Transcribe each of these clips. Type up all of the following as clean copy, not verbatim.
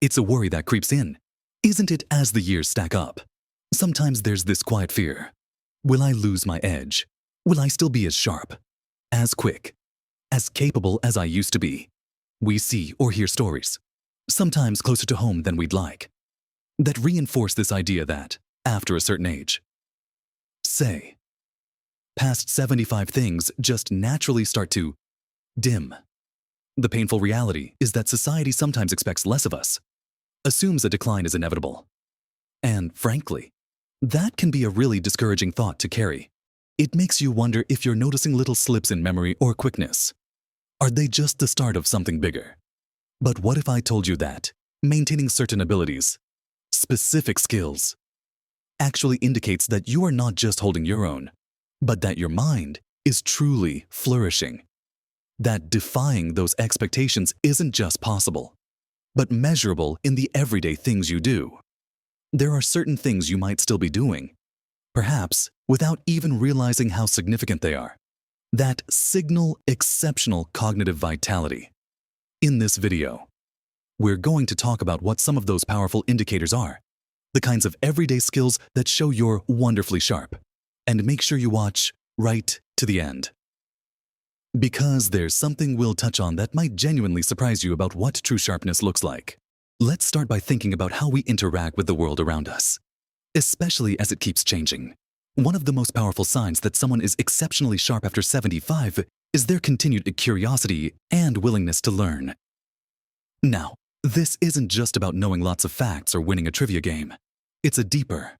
It's a worry that creeps in, isn't it, as the years stack up? Sometimes there's this quiet fear. Will I lose my edge? Will I still be as sharp, as quick, as capable as I used to be? We see or hear stories, sometimes closer to home than we'd like, that reinforce this idea that, after a certain age, say, past 75 things just naturally start to dim. The painful reality is that society sometimes expects less of us, assumes a decline is inevitable. And frankly, that can be a really discouraging thought to carry. It makes you wonder if you're noticing little slips in memory or quickness. Are they just the start of something bigger? But what if I told you that maintaining certain abilities, specific skills, actually indicates that you are not just holding your own, but that your mind is truly flourishing? That defying those expectations isn't just possible, but measurable in the everyday things you do. There are certain things you might still be doing, perhaps without even realizing how significant they are, that signal exceptional cognitive vitality. In this video, we're going to talk about what some of those powerful indicators are, the kinds of everyday skills that show you're wonderfully sharp, and make sure you watch right to the end. Because there's something we'll touch on that might genuinely surprise you about what true sharpness looks like. Let's start by thinking about how we interact with the world around us, especially as it keeps changing. One of the most powerful signs that someone is exceptionally sharp after 75 is their continued curiosity and willingness to learn. Now, this isn't just about knowing lots of facts or winning a trivia game. It's a deeper,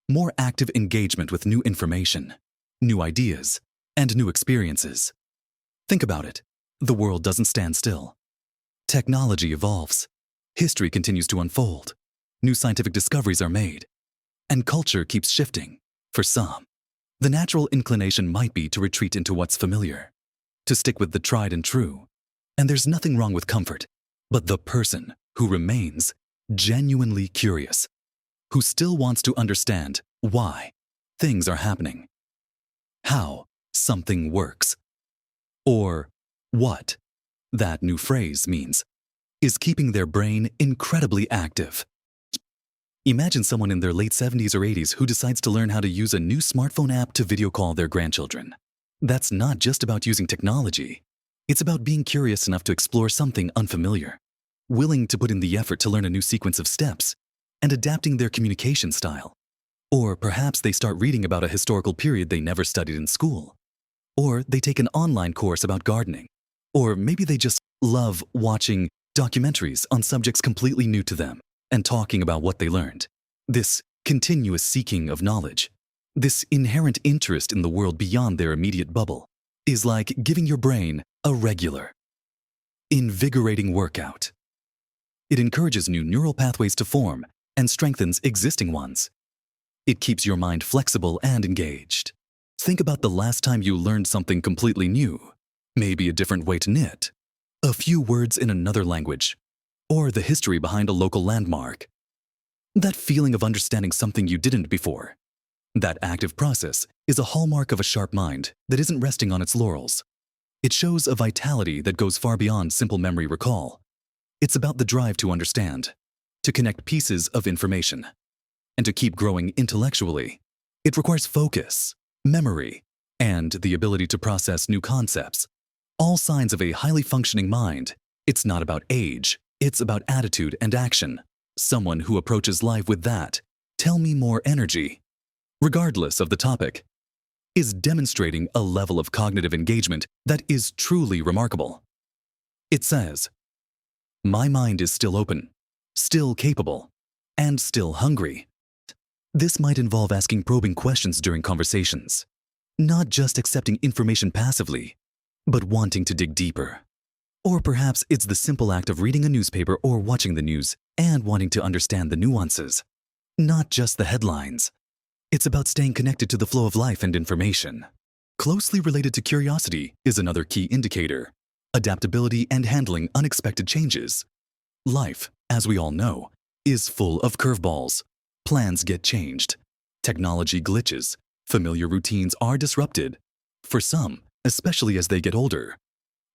more active engagement with new information, new ideas, and new experiences. Think about it. The world doesn't stand still. Technology evolves. History continues to unfold. New scientific discoveries are made. And culture keeps shifting. For some, the natural inclination might be to retreat into what's familiar, to stick with the tried and true. And there's nothing wrong with comfort, but the person who remains genuinely curious, who still wants to understand why things are happening, how something works, or what that new phrase means, is keeping their brain incredibly active. Imagine someone in their late 70s or 80s who decides to learn how to use a new smartphone app to video call their grandchildren. That's not just about using technology. It's about being curious enough to explore something unfamiliar, willing to put in the effort to learn a new sequence of steps, and adapting their communication style. Or perhaps they start reading about a historical period they never studied in school. Or they take an online course about gardening. Or maybe they just love watching documentaries on subjects completely new to them and talking about what they learned. This continuous seeking of knowledge, this inherent interest in the world beyond their immediate bubble, is like giving your brain a regular, invigorating workout. It encourages new neural pathways to form and strengthens existing ones. It keeps your mind flexible and engaged. Think about the last time you learned something completely new, maybe a different way to knit, a few words in another language, or the history behind a local landmark. That feeling of understanding something you didn't before, that active process is a hallmark of a sharp mind that isn't resting on its laurels. It shows a vitality that goes far beyond simple memory recall. It's about the drive to understand, to connect pieces of information, and to keep growing intellectually. It requires focus, memory, and the ability to process new concepts. All signs of a highly functioning mind. It's not about age, it's about attitude and action. Someone who approaches life with that, tell me more energy, regardless of the topic, is demonstrating a level of cognitive engagement that is truly remarkable. It says, my mind is still open, still capable, and still hungry. This might involve asking probing questions during conversations, not just accepting information passively, but wanting to dig deeper. Or perhaps it's the simple act of reading a newspaper or watching the news and wanting to understand the nuances, not just the headlines. It's about staying connected to the flow of life and information. Closely related to curiosity is another key indicator: adaptability and handling unexpected changes. Life, as we all know, is full of curveballs. Plans get changed. Technology glitches. Familiar routines are disrupted. For some, especially as they get older,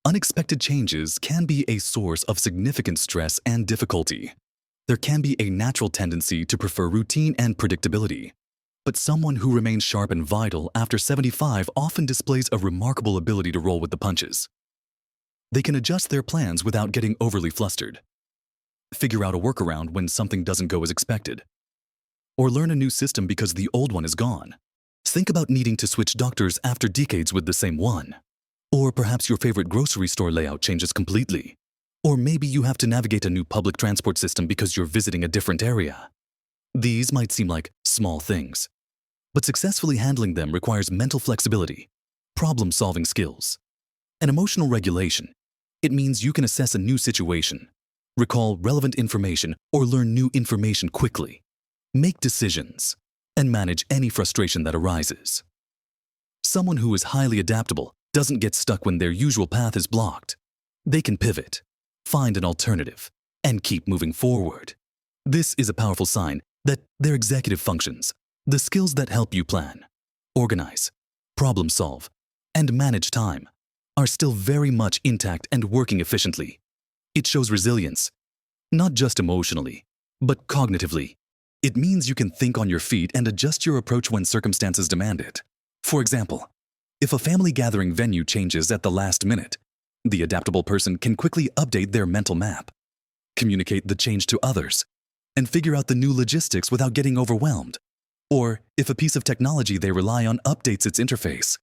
unexpected changes can be a source of significant stress and difficulty. There can be a natural tendency to prefer routine and predictability, but someone who remains sharp and vital after 75 often displays a remarkable ability to roll with the punches. They can adjust their plans without getting overly flustered, figure out a workaround when something doesn't go as expected, or learn a new system because the old one is gone. Think about needing to switch doctors after decades with the same one. Or perhaps your favorite grocery store layout changes completely. Or maybe you have to navigate a new public transport system because you're visiting a different area. These might seem like small things, but successfully handling them requires mental flexibility, problem-solving skills, and emotional regulation. It means you can assess a new situation, recall relevant information, or learn new information quickly, make decisions, and manage any frustration that arises. Someone who is highly adaptable doesn't get stuck when their usual path is blocked. They can pivot, find an alternative, and keep moving forward. This is a powerful sign that their executive functions, the skills that help you plan, organize, problem solve, and manage time, are still very much intact and working efficiently. It shows resilience, not just emotionally, but cognitively. It means you can think on your feet and adjust your approach when circumstances demand it. For example, if a family gathering venue changes at the last minute, the adaptable person can quickly update their mental map, communicate the change to others, and figure out the new logistics without getting overwhelmed. Or if a piece of technology they rely on updates its interface,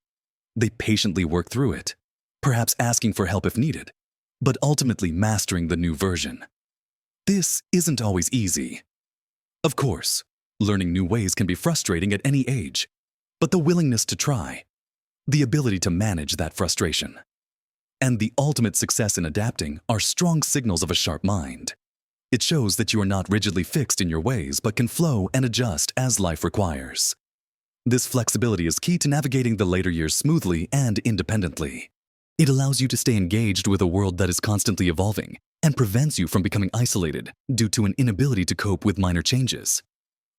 they patiently work through it, perhaps asking for help if needed, but ultimately mastering the new version. This isn't always easy. Of course, learning new ways can be frustrating at any age, but the willingness to try, the ability to manage that frustration, and the ultimate success in adapting are strong signals of a sharp mind. It shows that you are not rigidly fixed in your ways but can flow and adjust as life requires. This flexibility is key to navigating the later years smoothly and independently. It allows you to stay engaged with a world that is constantly evolving and prevents you from becoming isolated due to an inability to cope with minor changes.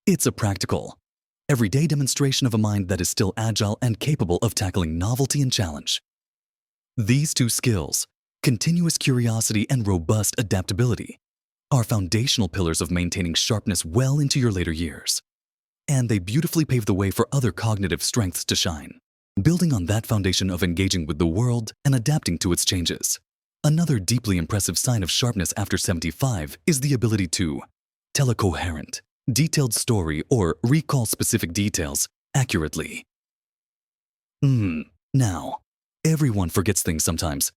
It's a practical, everyday demonstration of a mind that is still agile and capable of tackling novelty and challenge. These two skills, continuous curiosity and robust adaptability, are foundational pillars of maintaining sharpness well into your later years. And they beautifully pave the way for other cognitive strengths to shine, building on that foundation of engaging with the world and adapting to its changes. Another deeply impressive sign of sharpness after 75 is the ability to tell a coherent, detailed story or recall specific details accurately. Now, everyone forgets things sometimes.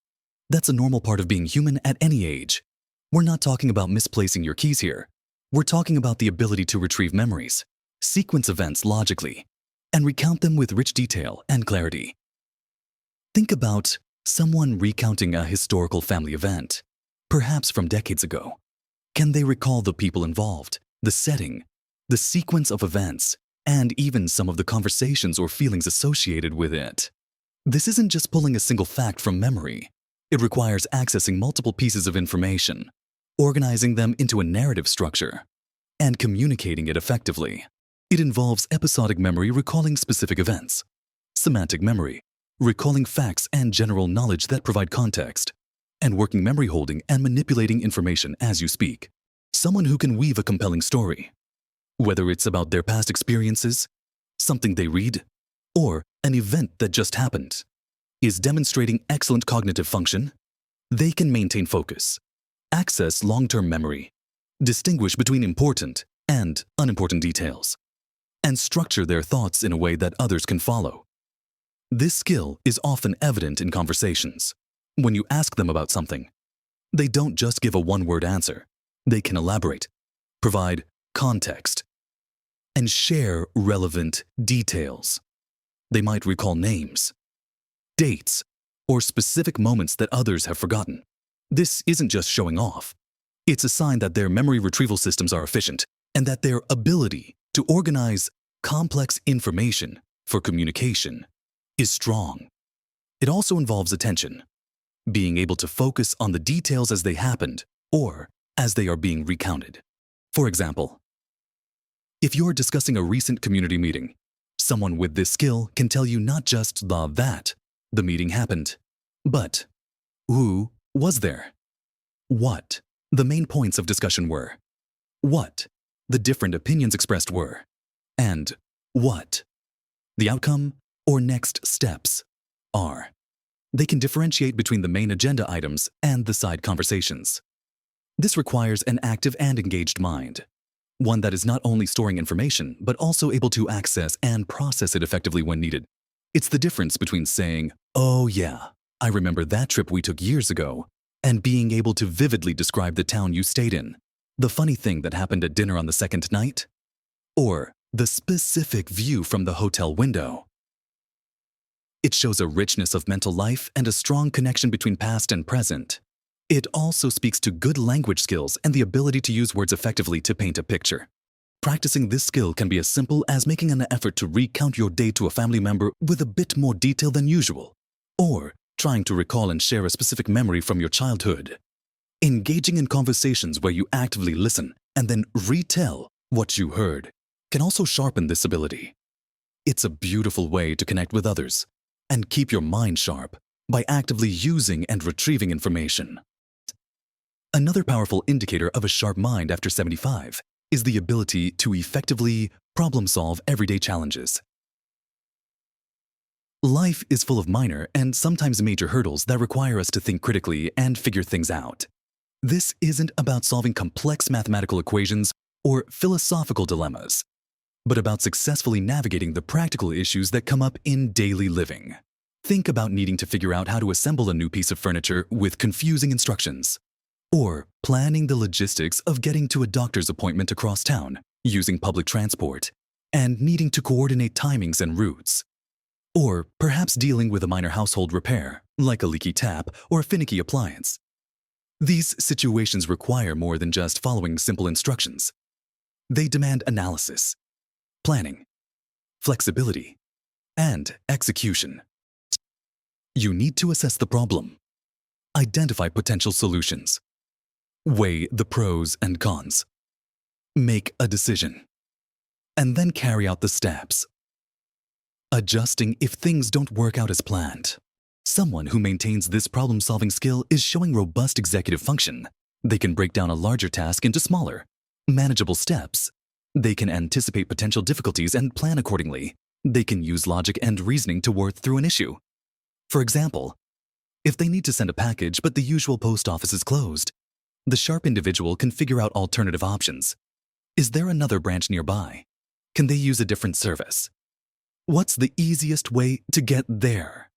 That's a normal part of being human at any age. We're not talking about misplacing your keys here. We're talking about the ability to retrieve memories, sequence events logically, and recount them with rich detail and clarity. Think about someone recounting a historical family event, perhaps from decades ago. Can they recall the people involved, the setting, the sequence of events, and even some of the conversations or feelings associated with it? This isn't just pulling a single fact from memory. It requires accessing multiple pieces of information, organizing them into a narrative structure, and communicating it effectively. It involves episodic memory recalling specific events, semantic memory, recalling facts and general knowledge that provide context, and working memory holding and manipulating information as you speak. Someone who can weave a compelling story, whether it's about their past experiences, something they read, or an event that just happened, is demonstrating excellent cognitive function. They can maintain focus, access long-term memory, distinguish between important and unimportant details, and structure their thoughts in a way that others can follow. This skill is often evident in conversations. When you ask them about something, they don't just give a one-word answer. They can elaborate, provide context, and share relevant details. They might recall names, dates, or specific moments that others have forgotten. This isn't just showing off. It's a sign that their memory retrieval systems are efficient and that their ability to organize complex information for communication is strong. It also involves attention, being able to focus on the details as they happened or as they are being recounted. For example, if you're discussing a recent community meeting, someone with this skill can tell you not just that the meeting happened, but who was there, what the main points of discussion were, what the different opinions expressed were, and what the outcome or next steps are. They can differentiate between the main agenda items and the side conversations. This requires an active and engaged mind, one that is not only storing information, but also able to access and process it effectively when needed. It's the difference between saying, "Oh yeah, I remember that trip we took years ago," and being able to vividly describe the town you stayed in, the funny thing that happened at dinner on the second night, or the specific view from the hotel window. It shows a richness of mental life and a strong connection between past and present. It also speaks to good language skills and the ability to use words effectively to paint a picture. Practicing this skill can be as simple as making an effort to recount your day to a family member with a bit more detail than usual, or trying to recall and share a specific memory from your childhood. Engaging in conversations where you actively listen and then retell what you heard can also sharpen this ability. It's a beautiful way to connect with others and keep your mind sharp by actively using and retrieving information. Another powerful indicator of a sharp mind after 75 is the ability to effectively problem-solve everyday challenges. Life is full of minor and sometimes major hurdles that require us to think critically and figure things out. This isn't about solving complex mathematical equations or philosophical dilemmas, but about successfully navigating the practical issues that come up in daily living. Think about needing to figure out how to assemble a new piece of furniture with confusing instructions, or planning the logistics of getting to a doctor's appointment across town using public transport and needing to coordinate timings and routes. Or perhaps dealing with a minor household repair, like a leaky tap or a finicky appliance. These situations require more than just following simple instructions. They demand analysis, planning, flexibility, and execution. You need to assess the problem, identify potential solutions, weigh the pros and cons, make a decision, and then carry out the steps. Adjusting if things don't work out as planned. Someone who maintains this problem-solving skill is showing robust executive function. They can break down a larger task into smaller, manageable steps. They can anticipate potential difficulties and plan accordingly. They can use logic and reasoning to work through an issue. For example, if they need to send a package but the usual post office is closed, the sharp individual can figure out alternative options. Is there another branch nearby? Can they use a different service? What's the easiest way to get there?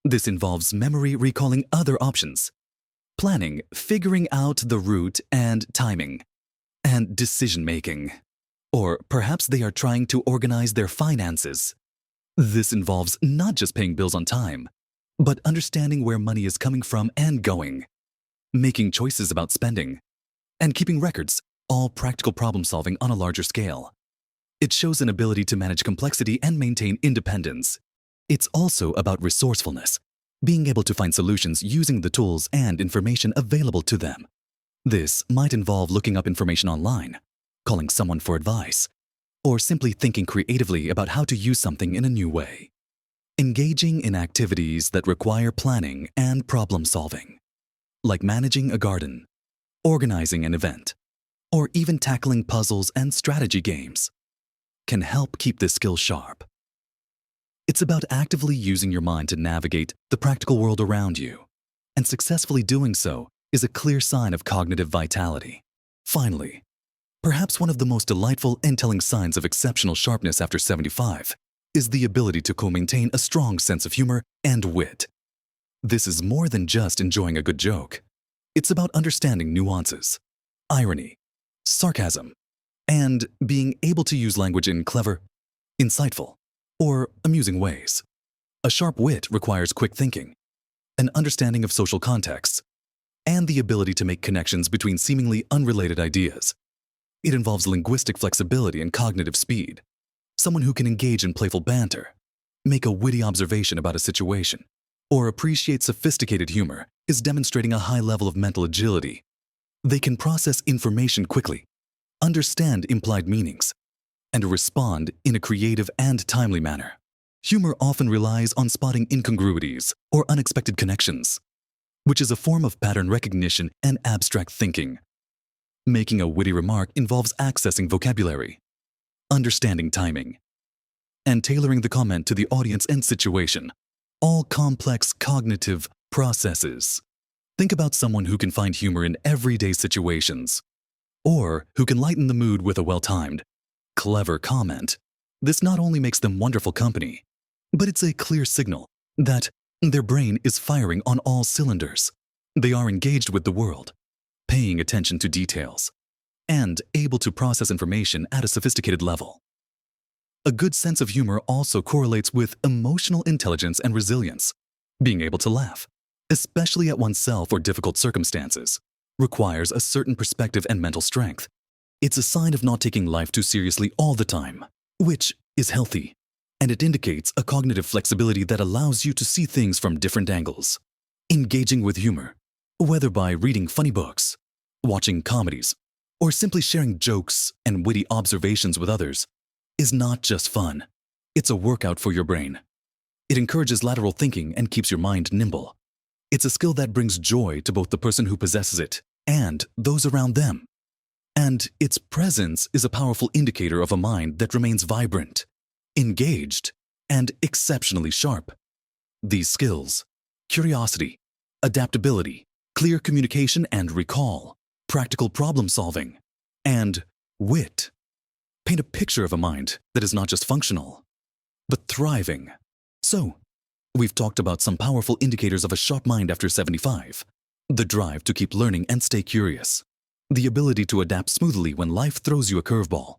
This involves memory recalling other options, planning, figuring out the route and timing, and decision-making. Or perhaps they are trying to organize their finances. This involves not just paying bills on time, but understanding where money is coming from and going, making choices about spending, and keeping records, all practical problem-solving on a larger scale. It shows an ability to manage complexity and maintain independence. It's also about resourcefulness, being able to find solutions using the tools and information available to them. This might involve looking up information online, calling someone for advice, or simply thinking creatively about how to use something in a new way. Engaging in activities that require planning and problem-solving, like managing a garden, organizing an event, or even tackling puzzles and strategy games, can help keep this skill sharp. It's about actively using your mind to navigate the practical world around you, and successfully doing so is a clear sign of cognitive vitality. Finally, perhaps one of the most delightful and telling signs of exceptional sharpness after 75 is the ability to co-maintain a strong sense of humor and wit. This is more than just enjoying a good joke. It's about understanding nuances, irony, sarcasm, and being able to use language in clever, insightful, or amusing ways. A sharp wit requires quick thinking, an understanding of social contexts, and the ability to make connections between seemingly unrelated ideas. It involves linguistic flexibility and cognitive speed. Someone who can engage in playful banter, make a witty observation about a situation, or appreciate sophisticated humor is demonstrating a high level of mental agility. They can process information quickly, understand implied meanings, and respond in a creative and timely manner. Humor often relies on spotting incongruities or unexpected connections, which is a form of pattern recognition and abstract thinking. Making a witty remark involves accessing vocabulary, understanding timing, and tailoring the comment to the audience and situation. All complex cognitive processes. Think about someone who can find humor in everyday situations, or who can lighten the mood with a well-timed, clever comment. This not only makes them wonderful company, but it's a clear signal that their brain is firing on all cylinders. They are engaged with the world, paying attention to details, and able to process information at a sophisticated level. A good sense of humor also correlates with emotional intelligence and resilience. Being able to laugh, especially at oneself or difficult circumstances, requires a certain perspective and mental strength. It's a sign of not taking life too seriously all the time, which is healthy, and it indicates a cognitive flexibility that allows you to see things from different angles. Engaging with humor, whether by reading funny books, watching comedies, or simply sharing jokes and witty observations with others, is not just fun. It's a workout for your brain. It encourages lateral thinking and keeps your mind nimble. It's a skill that brings joy to both the person who possesses it and those around them. And its presence is a powerful indicator of a mind that remains vibrant, engaged, and exceptionally sharp. These skills, curiosity, adaptability, clear communication and recall, practical problem solving, and wit, paint a picture of a mind that is not just functional, but thriving. So, we've talked about some powerful indicators of a sharp mind after 75. The drive to keep learning and stay curious. The ability to adapt smoothly when life throws you a curveball.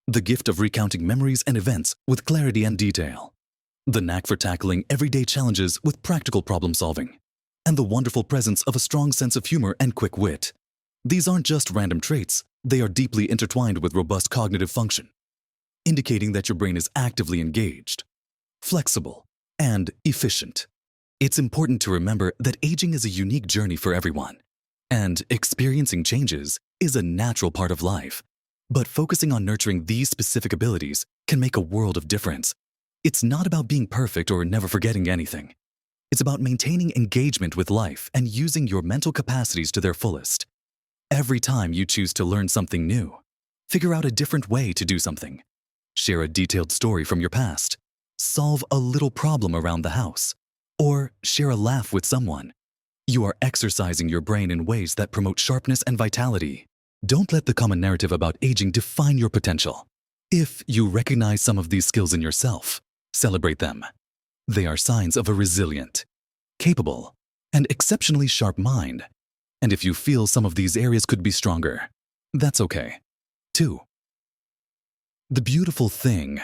The gift of recounting memories and events with clarity and detail. The knack for tackling everyday challenges with practical problem solving. And the wonderful presence of a strong sense of humor and quick wit. These aren't just random traits, they are deeply intertwined with robust cognitive function, indicating that your brain is actively engaged, flexible, and efficient. It's important to remember that aging is a unique journey for everyone, and experiencing changes is a natural part of life. But focusing on nurturing these specific abilities can make a world of difference. It's not about being perfect or never forgetting anything. It's about maintaining engagement with life and using your mental capacities to their fullest. Every time you choose to learn something new, figure out a different way to do something, share a detailed story from your past, solve a little problem around the house, or share a laugh with someone, you are exercising your brain in ways that promote sharpness and vitality. Don't let the common narrative about aging define your potential. If you recognize some of these skills in yourself, celebrate them. They are signs of a resilient, capable, and exceptionally sharp mind. And if you feel some of these areas could be stronger, that's okay, too. The beautiful thing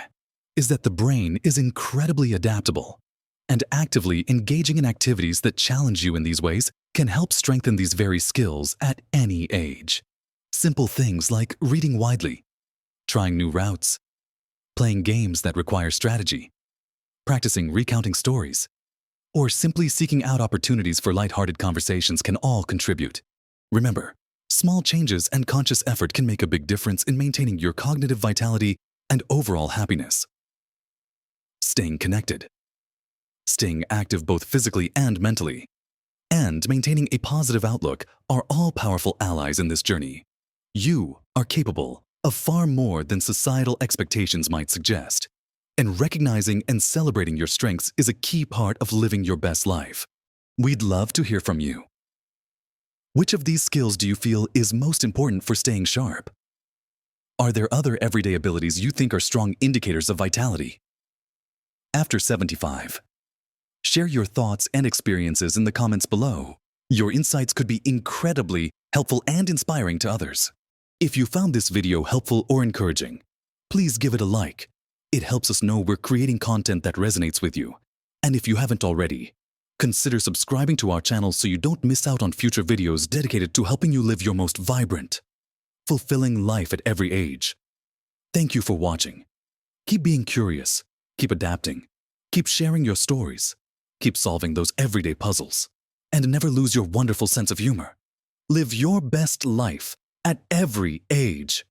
is that the brain is incredibly adaptable, and actively engaging in activities that challenge you in these ways can help strengthen these very skills at any age. Simple things like reading widely, trying new routes, playing games that require strategy, practicing recounting stories, or simply seeking out opportunities for lighthearted conversations can all contribute. Remember, small changes and conscious effort can make a big difference in maintaining your cognitive vitality and overall happiness. Staying connected, staying active both physically and mentally, and maintaining a positive outlook are all powerful allies in this journey. You are capable of far more than societal expectations might suggest, and recognizing and celebrating your strengths is a key part of living your best life. We'd love to hear from you. Which of these skills do you feel is most important for staying sharp? Are there other everyday abilities you think are strong indicators of vitality? After 75. Share your thoughts and experiences in the comments below. Your insights could be incredibly helpful and inspiring to others. If you found this video helpful or encouraging, please give it a like. It helps us know we're creating content that resonates with you. And if you haven't already, consider subscribing to our channel so you don't miss out on future videos dedicated to helping you live your most vibrant, fulfilling life at every age. Thank you for watching. Keep being curious, keep adapting, keep sharing your stories, keep solving those everyday puzzles, and never lose your wonderful sense of humor. Live your best life at every age.